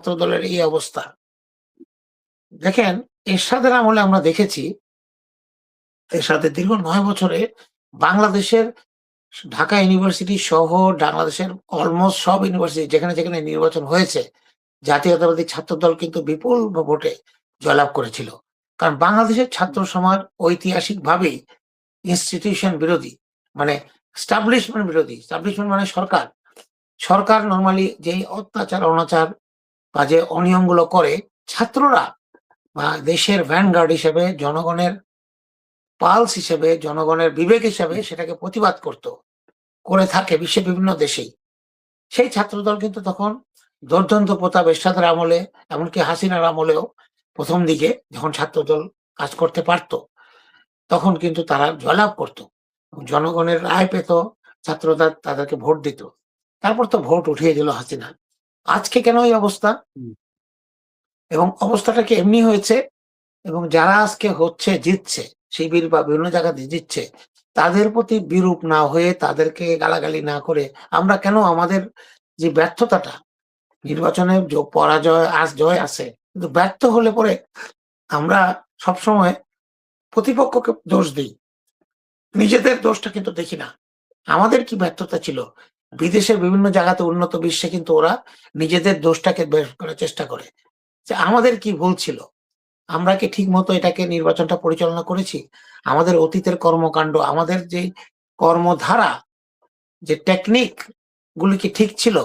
ছাত্র দলের এই অবস্থা। দেখেন, এরশাদের আমলে আমরা দেখেছি, এরশাদের দীর্ঘ ৯ বছরে বাংলাদেশের ঢাকা ইউনিভার্সিটি সহ বাংলাদেশের অলমোস্ট সব ইউনিভার্সিটি যেখানে নির্বাচন হয়েছে, জাতীয়তাবাদী ছাত্রদল কিন্তু বিপুল ভোটে জয়লাভ করেছিল। কারণ বাংলাদেশের ছাত্র সমাজ ঐতিহাসিকভাবেই ইনস্টিটিউশন বিরোধী, মানে এস্টাবলিশমেন্ট বিরোধী। এস্টাবলিশমেন্ট মানে সরকার। সরকার নরমালি যেই অত্যাচার, অনাচার বা যে অনিয়মগুলো করে, ছাত্ররা বা দেশের ভ্যানগার্ড হিসেবে, জনগণের পালস হিসেবে, জনগণের বিবেক হিসেবে সেটাকে প্রতিবাদ করে থাকে বিশ্বের বিভিন্ন দেশেই। সেই ছাত্রদল কিন্তু তখন দুর্দান্ত প্রতাপ এরশাদের আমলে, এমনকি হাসিনার আমলেও প্রথম দিকে যখন ছাত্রদল কাজ করতে পারত, তখন কিন্তু তারা জয়লাভ করত। জনগণের রায় পেত, ছাত্ররা তাদেরকে ভোট দিত। তারপর তো ভোট উঠিয়ে দিল হাসিনা। আজকে কেন এই অবস্থা? এবং অবস্থাটা কি এমনি হয়েছে? এবং যারা আজকে জিতছে, শিবির বা বিভিন্ন জায়গাতে জিতছে, তাদের প্রতি বিরূপ না হয়ে, তাদেরকে গালাগালি না করে আমরা কেন আমাদের যে ব্যর্থতাটা, নির্বাচনে পরাজয় জয় আছে, কিন্তু ব্যর্থ হলে পরে আমরা সবসময় প্রতিপক্ষকে দোষ দিই, নিজেদের দোষটা কিন্তু দেখি না। আমাদের কি ব্যর্থতা ছিল? বিদেশের বিভিন্ন জায়গাতে, উন্নত বিশ্বে কিন্তু ওরা নিজেদের দোষটাকে বের করার চেষ্টা করে যে আমাদের কি ভুল ছিল, আমরা কি ঠিক মতো এটাকে নির্বাচনটা পরিচালনা করেছি, আমাদের অতীতের কর্মকাণ্ড, আমাদের যে কর্মধারা, যে টেকনিক গুলি কি ঠিক ছিল?